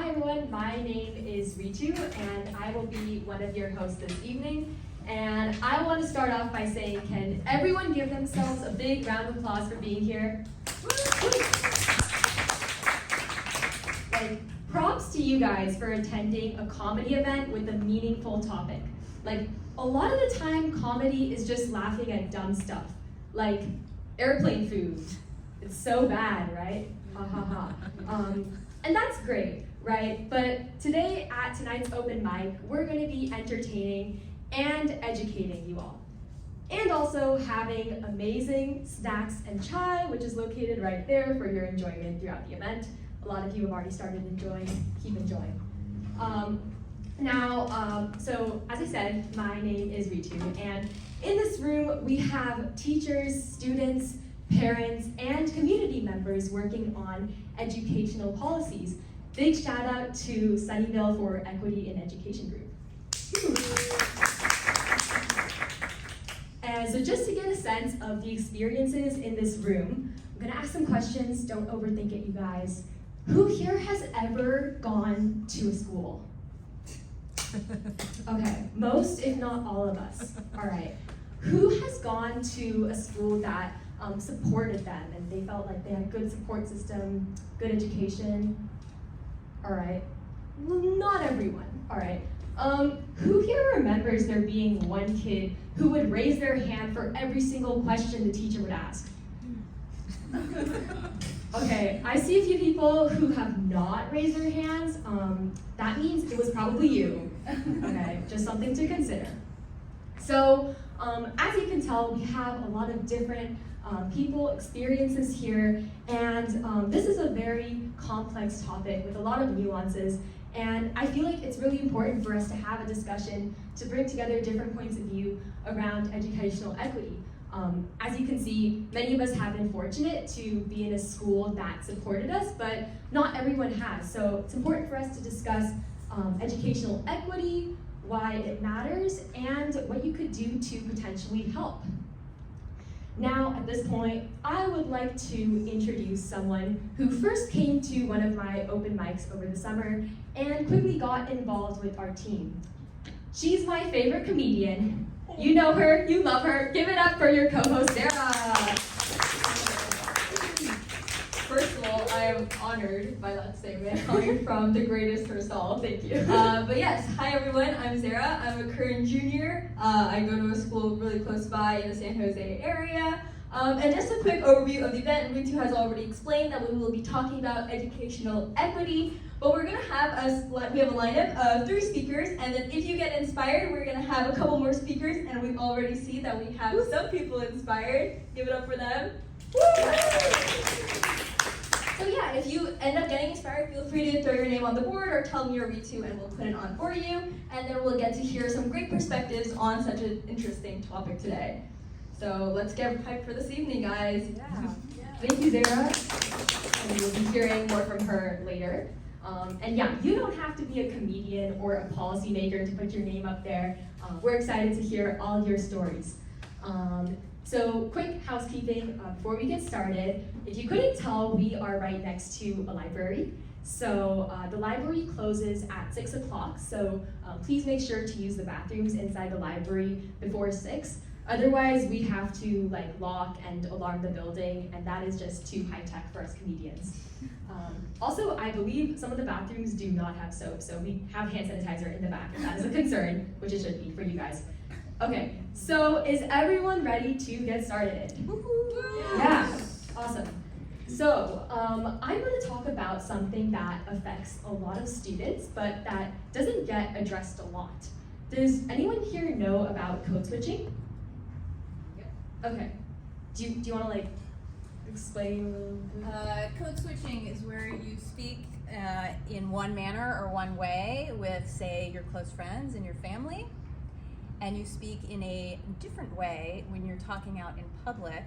Hi everyone, my name is Ritu and I will be one of your hosts this evening. And I want to start off by saying, can everyone give themselves a big round of applause for being here? Like, props to you guys for attending a comedy event with a meaningful topic. Like, a lot of the time, comedy is just laughing at dumb stuff, like airplane food. It's so bad, right? Ha ha ha. And that's great, right? But today at tonight's open mic, we're going to be entertaining and educating you all. And also having amazing snacks and chai, which is located right there for your enjoyment throughout the event. A lot of you have already started enjoying, keep enjoying. So as I said, my name is Ritu, and in this room we have teachers, students, parents, and community members working on educational policies. Big shout out to Sunnyvale for Equity in Education Group. And so just to get a sense of the experiences in this room, I'm gonna ask some questions, don't overthink it, you guys. Who here has ever gone to a school? Okay, most if not all of us, all right. Who has gone to a school that supported them and they felt like they had a good support system, good education? All right, not everyone, all right. Who here remembers there being one kid who would raise their hand for every single question the teacher would ask? Okay, I see a few people who have not raised their hands. That means it was probably you. Okay, just something to consider. So, as you can tell, we have a lot of different people, experiences here, and this is a very complex topic with a lot of nuances, and I feel like it's really important for us to have a discussion to bring together different points of view around educational equity. As you can see, many of us have been fortunate to be in a school that supported us, but not everyone has. So it's important for us to discuss educational equity, why it matters, and what you could do to potentially help. Now, at this point, I would like to introduce someone who first came to one of my open mics over the summer and quickly got involved with our team. She's my favorite comedian. You know her, you love her. Give it up for your co-host, Sarah. First of all, I am honored by that statement coming from the greatest herself. Thank you. But yes, hi everyone, I'm Sarah. I'm a current junior. I go to a school really close by in the San Jose area. And just a quick overview of the event. Ritu has already explained that we will be talking about educational equity, but we're gonna have we have a lineup of 3 speakers, and then if you get inspired, we're gonna have a couple more speakers, and we already see that we have some people inspired. Give it up for them. So yeah, if you end up getting inspired, feel free to throw your name on the board or tell me or Ritu and we'll put it on for you. And then we'll get to hear some great perspectives on such an interesting topic today. So let's get hyped for this evening, guys. Yeah. Thank you, Sarah. And we'll be hearing more from her later. And yeah, you don't have to be a comedian or a policymaker to put your name up there. We're excited to hear all your stories. So quick housekeeping before we get started. If you couldn't tell, we are right next to a library. So the library closes at 6 o'clock, so please make sure to use the bathrooms inside the library before 6. Otherwise, we have to lock and alarm the building, and that is just too high tech for us comedians. Also, I believe some of the bathrooms do not have soap, so we have hand sanitizer in the back if that is a concern, which it should be for you guys. Okay, so is everyone ready to get started? Yeah, awesome. So I'm going to talk about something that affects a lot of students, but that doesn't get addressed a lot. Does anyone here know about code switching? Okay. Do you want to explain? Code switching is where you speak in one manner or one way with, say, your close friends and your family, and you speak in a different way when you're talking out in public.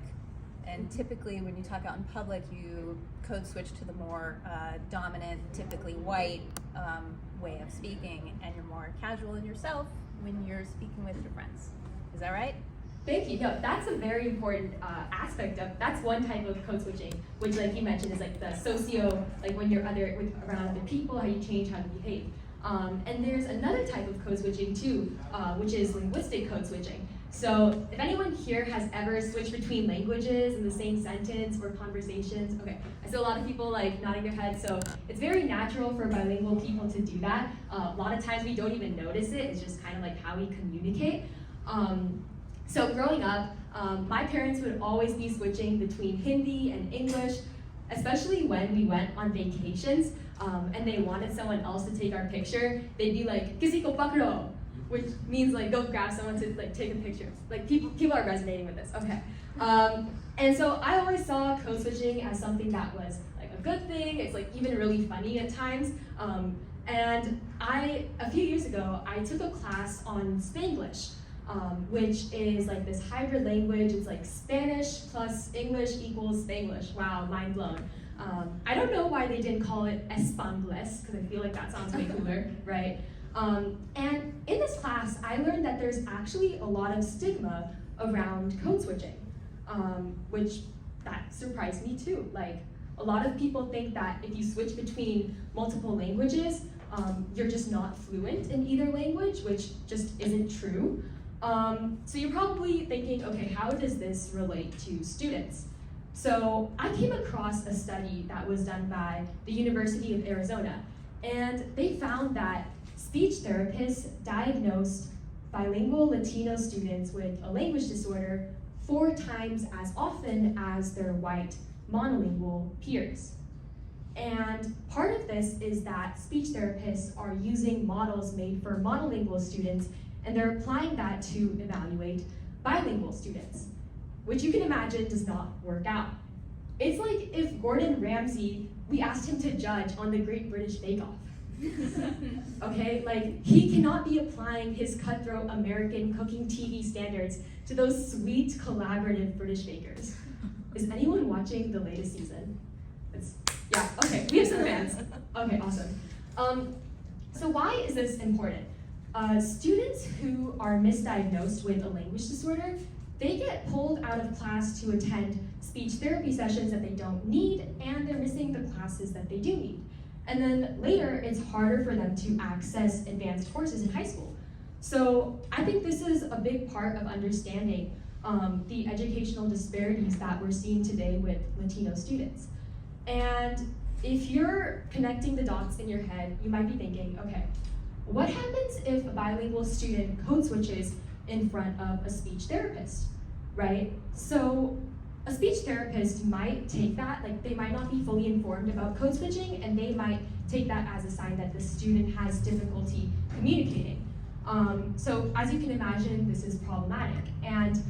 And typically, when you talk out in public, you code switch to the more dominant, typically white way of speaking, and you're more casual in yourself when you're speaking with your friends. Is that right? Thank you. No, that's a very important aspect of, that's one type of code switching, which like you mentioned is like the socio, like when you're around other people, how you change how to behave. And there's another type of code switching too, which is linguistic code switching. So if anyone here has ever switched between languages in the same sentence or conversations, okay, I see a lot of people like nodding their heads, so it's very natural for bilingual people to do that. A lot of times we don't even notice it, it's just kind of like how we communicate. So growing up, my parents would always be switching between Hindi and English, especially when we went on vacations and they wanted someone else to take our picture. They'd be like, "Kisi ko pakdo," which means like go grab someone to like take a picture. Like people are resonating with this. Okay. And so I always saw code switching as something that was like a good thing. It's like even really funny at times. And a few years ago, I took a class on Spanglish. Which is like this hybrid language. It's like Spanish plus English equals Spanglish. Wow, mind blown. I don't know why they didn't call it Espangles, because I feel like that sounds way cooler, right? And in this class, I learned that there's actually a lot of stigma around code switching, which that surprised me too. Like, a lot of people think that if you switch between multiple languages, you're just not fluent in either language, which just isn't true. So you're probably thinking, okay, how does this relate to students? So I came across a study that was done by the University of Arizona, and they found that speech therapists diagnosed bilingual Latino students with a language disorder 4 times as often as their white monolingual peers. And part of this is that speech therapists are using models made for monolingual students, and they're applying that to evaluate bilingual students, which you can imagine does not work out. It's like if Gordon Ramsay, we asked him to judge on the Great British Bake Off. Okay, like he cannot be applying his cutthroat American cooking TV standards to those sweet collaborative British bakers. Is anyone watching the latest season? Yeah, okay, we have some fans. Okay, awesome. So why is this important? Students who are misdiagnosed with a language disorder, they get pulled out of class to attend speech therapy sessions that they don't need, and they're missing the classes that they do need. And then later, it's harder for them to access advanced courses in high school. So I think this is a big part of understanding the educational disparities that we're seeing today with Latino students. And if you're connecting the dots in your head, you might be thinking, okay, what happens if a bilingual student code switches in front of a speech therapist, right? So a speech therapist might take that, like they might not be fully informed about code switching, and they might take that as a sign that the student has difficulty communicating. So as you can imagine, this is problematic. And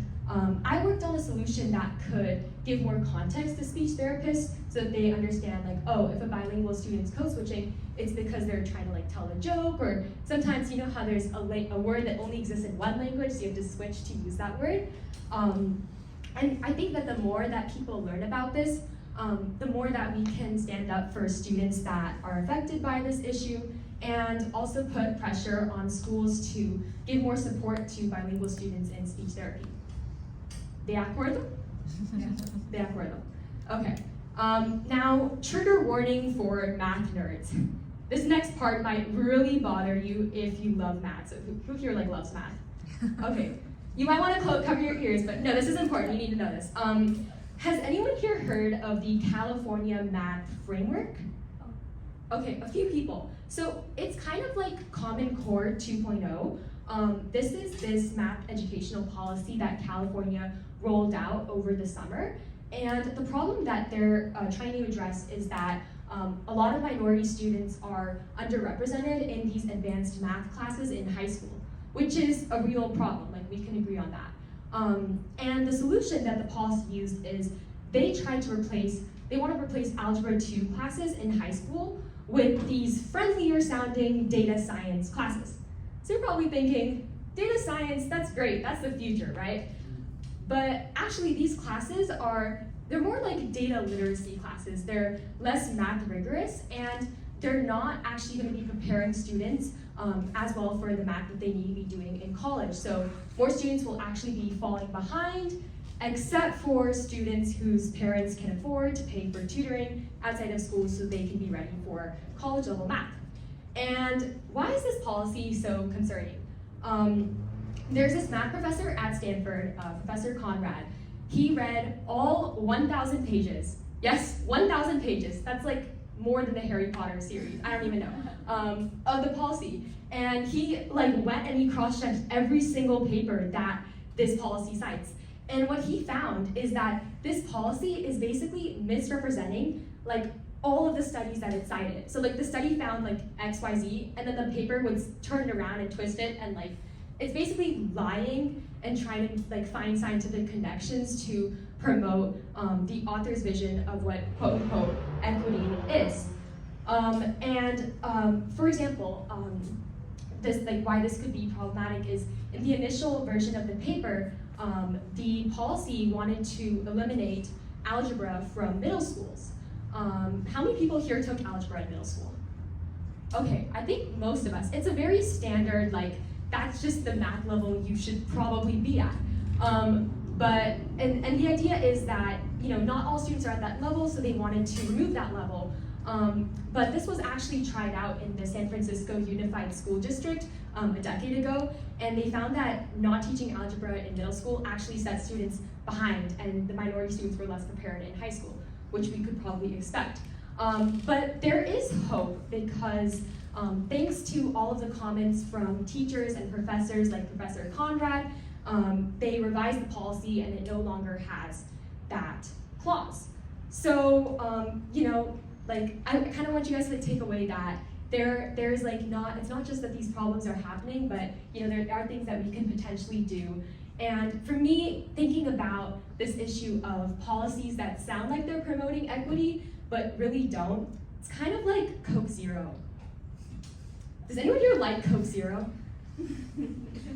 I worked on a solution that could give more context to speech therapists so that they understand, like, oh, if a bilingual student's code switching, it's because they're trying to like tell a joke, or sometimes you know how there's a word that only exists in one language, so you have to switch to use that word. And I think that the more that people learn about this, the more that we can stand up for students that are affected by this issue, and also put pressure on schools to give more support to bilingual students in speech therapy. De acuerdo? De acuerdo. Okay. Now, trigger warning for math nerds. This next part might really bother you if you love math. So who here like loves math? Okay. You might want to cover your ears, but no, this is important. You need to know this. Has anyone here heard of the California Math Framework? Okay, a few people. So it's kind of like Common Core 2.0. This is this math educational policy that California rolled out over the summer. And the problem that they're trying to address is that a lot of minority students are underrepresented in these advanced math classes in high school, which is a real problem, like we can agree on that. And the solution that the policy used is they want to replace Algebra 2 classes in high school with these friendlier sounding data science classes. So you're probably thinking, data science, that's great, that's the future, right? But actually these classes they're more like data literacy classes. They're less math rigorous, and they're not actually going to be preparing students as well for the math that they need to be doing in college. So more students will actually be falling behind, except for students whose parents can afford to pay for tutoring outside of school so they can be ready for college level math. And why is this policy so concerning? There's this math professor at Stanford, Professor Conrad. He read all 1,000 pages. Yes, 1,000 pages. That's like more than the Harry Potter series, I don't even know, of the policy. And he went and he cross-checked every single paper that this policy cites. And what he found is that this policy is basically misrepresenting all of the studies that it cited. So the study found X, Y, Z, and then the paper would turn it around and twist it, and it's basically lying and trying to find scientific connections to promote the author's vision of what quote unquote equity is. For example, this why this could be problematic is in the initial version of the paper, the policy wanted to eliminate algebra from middle schools. How many people here took algebra in middle school? Okay, I think most of us. It's a very standard, that's just the math level you should probably be at. But the idea is that not all students are at that level, so they wanted to remove that level. But this was actually tried out in the San Francisco Unified School District a decade ago, and they found that not teaching algebra in middle school actually set students behind, and the minority students were less prepared in high school, which we could probably expect. But there is hope because thanks to all of the comments from teachers and professors like Professor Conrad, they revised the policy and it no longer has that clause. So, I kind of want you guys to take away that there's it's not just that these problems are happening, but there are things that we can potentially do. And for me, thinking about this issue of policies that sound like they're promoting equity, but really don't, it's kind of like Coke Zero. Does anyone here like Coke Zero?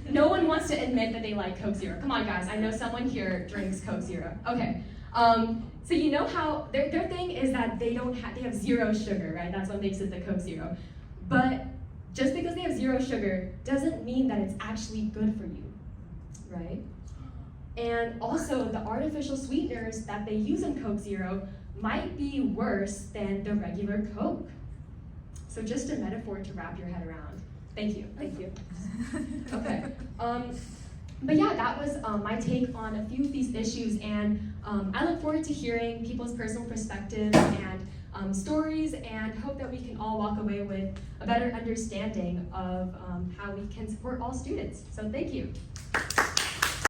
No one wants to admit that they like Coke Zero. Come on, guys, I know someone here drinks Coke Zero. Okay, so you know how, their thing is that they have zero sugar, right? That's what makes it the Coke Zero. But just because they have zero sugar doesn't mean that it's actually good for you, right? And also, the artificial sweeteners that they use in Coke Zero might be worse than the regular Coke. So just a metaphor to wrap your head around. Thank you. Okay. But yeah, that was my take on a few of these issues, and I look forward to hearing people's personal perspectives and stories, and hope that we can all walk away with a better understanding of how we can support all students. So thank you.